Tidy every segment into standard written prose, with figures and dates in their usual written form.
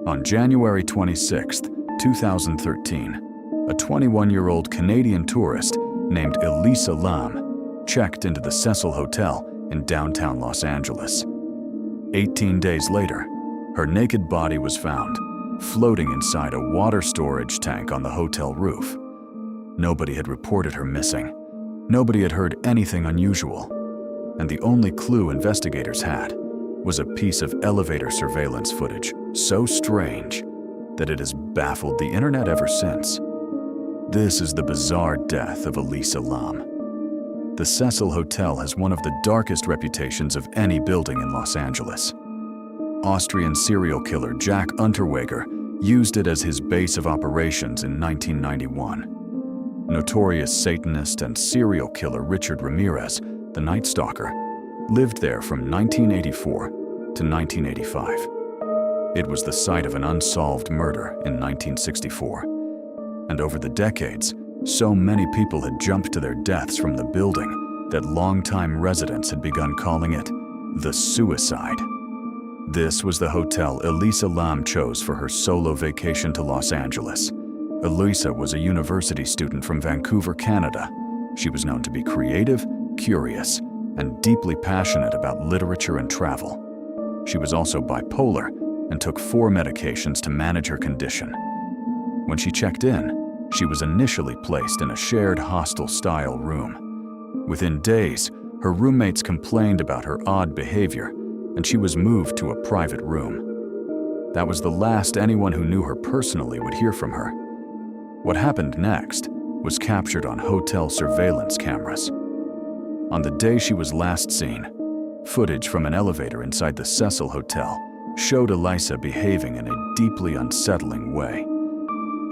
On January 26, 2013, a 21-year-old Canadian tourist named Elisa Lam checked into the Cecil Hotel in downtown Los Angeles. 18 days later, her naked body was found, floating inside a water storage tank on the hotel roof. Nobody had reported her missing. Nobody had heard anything unusual. And the only clue investigators had was a piece of elevator surveillance footage so strange that it has baffled the internet ever since. This is the bizarre death of Elisa Lam. The Cecil Hotel has one of the darkest reputations of any building in Los Angeles. Austrian serial killer Jack Unterweger used it as his base of operations in 1991. Notorious Satanist and serial killer Richard Ramirez, the Night Stalker, lived there from 1984 to 1985. It was the site of an unsolved murder in 1964. And over the decades, so many people had jumped to their deaths from the building that longtime residents had begun calling it the Suicide. This was the hotel Elisa Lam chose for her solo vacation to Los Angeles. Elisa was a university student from Vancouver, Canada. She was known to be creative, curious, and deeply passionate about literature and travel. She was also bipolar and took 4 medications to manage her condition. When she checked in, she was initially placed in a shared hostel-style room. Within days, her roommates complained about her odd behavior, and she was moved to a private room. That was the last anyone who knew her personally would hear from her. What happened next was captured on hotel surveillance cameras. On the day she was last seen, footage from an elevator inside the Cecil Hotel showed Elisa behaving in a deeply unsettling way.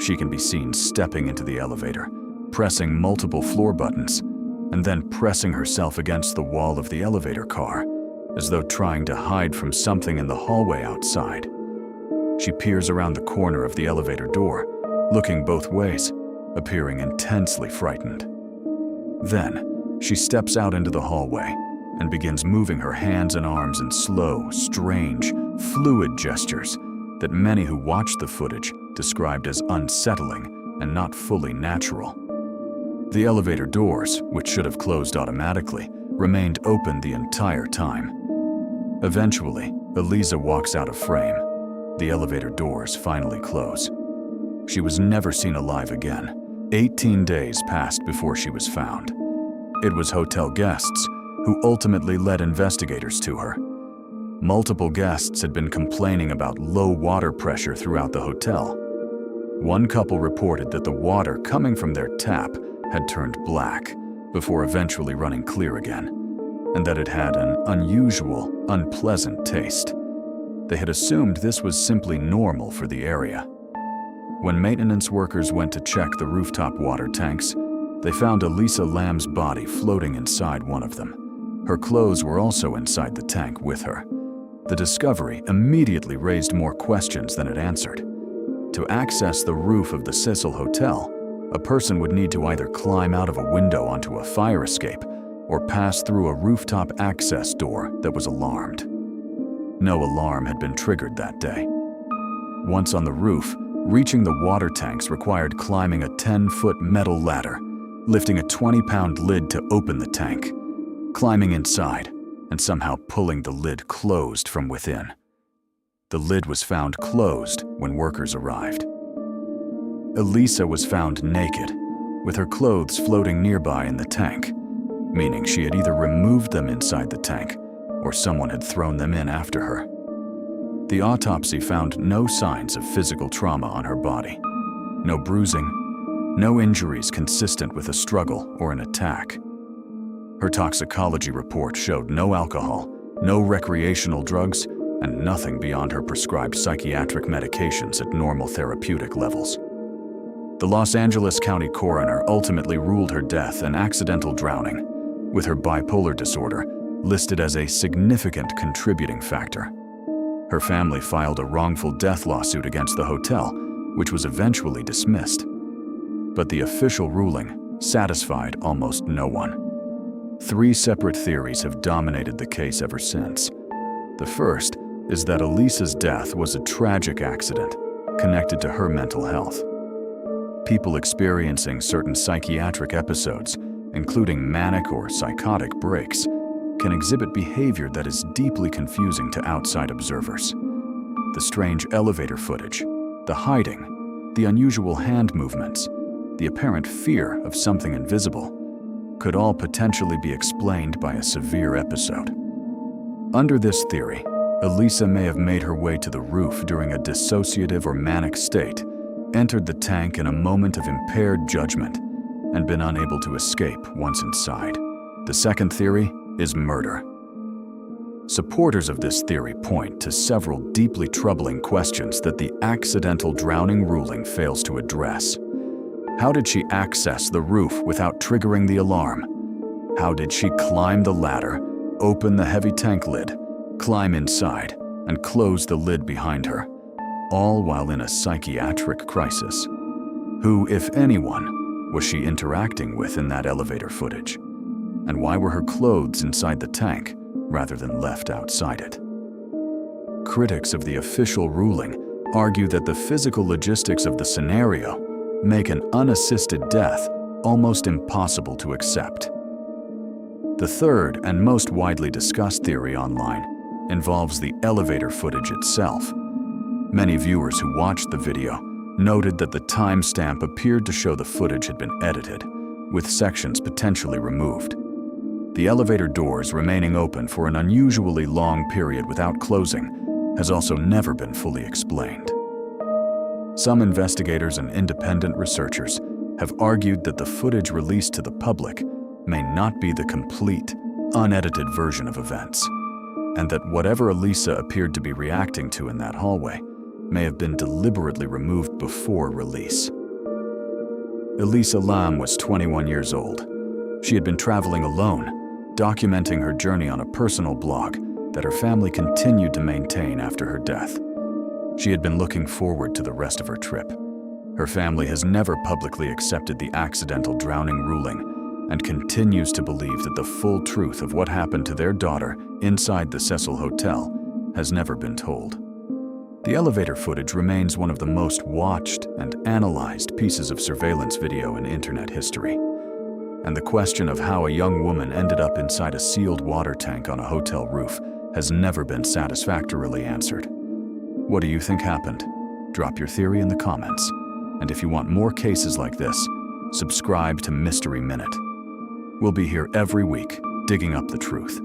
She can be seen stepping into the elevator, pressing multiple floor buttons, and then pressing herself against the wall of the elevator car, as though trying to hide from something in the hallway outside. She peers around the corner of the elevator door, looking both ways, appearing intensely frightened. Then, she steps out into the hallway and begins moving her hands and arms in slow, strange, fluid gestures that many who watched the footage described as unsettling and not fully natural. The elevator doors, which should have closed automatically, remained open the entire time. Eventually, Elisa walks out of frame. The elevator doors finally close. She was never seen alive again. 18 days passed before she was found. It was hotel guests who ultimately led investigators to her. Multiple guests had been complaining about low water pressure throughout the hotel. One couple reported that the water coming from their tap had turned black before eventually running clear again, and that it had an unusual, unpleasant taste. They had assumed this was simply normal for the area. When maintenance workers went to check the rooftop water tanks, they found Elisa Lam's body floating inside one of them. Her clothes were also inside the tank with her. The discovery immediately raised more questions than it answered. To access the roof of the Cecil Hotel, a person would need to either climb out of a window onto a fire escape or pass through a rooftop access door that was alarmed. No alarm had been triggered that day. Once on the roof, reaching the water tanks required climbing a 10-foot metal ladder, lifting a 20-pound lid to open the tank, climbing inside, and somehow pulling the lid closed from within. The lid was found closed when workers arrived. Elisa was found naked, with her clothes floating nearby in the tank, meaning she had either removed them inside the tank or someone had thrown them in after her. The autopsy found no signs of physical trauma on her body, no bruising, no injuries consistent with a struggle or an attack. Her toxicology report showed no alcohol, no recreational drugs, and nothing beyond her prescribed psychiatric medications at normal therapeutic levels. The Los Angeles County coroner ultimately ruled her death an accidental drowning, with her bipolar disorder listed as a significant contributing factor. Her family filed a wrongful death lawsuit against the hotel, which was eventually dismissed. But the official ruling satisfied almost no one. 3 separate theories have dominated the case ever since. The first is that Elisa's death was a tragic accident connected to her mental health. People experiencing certain psychiatric episodes, including manic or psychotic breaks, can exhibit behavior that is deeply confusing to outside observers. The strange elevator footage, the hiding, the unusual hand movements, the apparent fear of something invisible could all potentially be explained by a severe episode. Under this theory, Elisa may have made her way to the roof during a dissociative or manic state, entered the tank in a moment of impaired judgment, and been unable to escape once inside. The second theory is murder. Supporters of this theory point to several deeply troubling questions that the accidental drowning ruling fails to address. How did she access the roof without triggering the alarm? How did she climb the ladder, open the heavy tank lid, climb inside, and close the lid behind her, all while in a psychiatric crisis? Who, if anyone, was she interacting with in that elevator footage? And why were her clothes inside the tank rather than left outside it? Critics of the official ruling argue that the physical logistics of the scenario make an unassisted death almost impossible to accept. The third and most widely discussed theory online involves the elevator footage itself. Many viewers who watched the video noted that the timestamp appeared to show the footage had been edited, with sections potentially removed. The elevator doors remaining open for an unusually long period without closing has also never been fully explained. Some investigators and independent researchers have argued that the footage released to the public may not be the complete, unedited version of events, and that whatever Elisa appeared to be reacting to in that hallway may have been deliberately removed before release. Elisa Lam was 21 years old. She had been traveling alone, documenting her journey on a personal blog that her family continued to maintain after her death. She had been looking forward to the rest of her trip. Her family has never publicly accepted the accidental drowning ruling and continues to believe that the full truth of what happened to their daughter inside the Cecil Hotel has never been told. The elevator footage remains one of the most watched and analyzed pieces of surveillance video in internet history. And the question of how a young woman ended up inside a sealed water tank on a hotel roof has never been satisfactorily answered. What do you think happened? Drop your theory in the comments. And if you want more cases like this, subscribe to Mystery Minute. We'll be here every week, digging up the truth.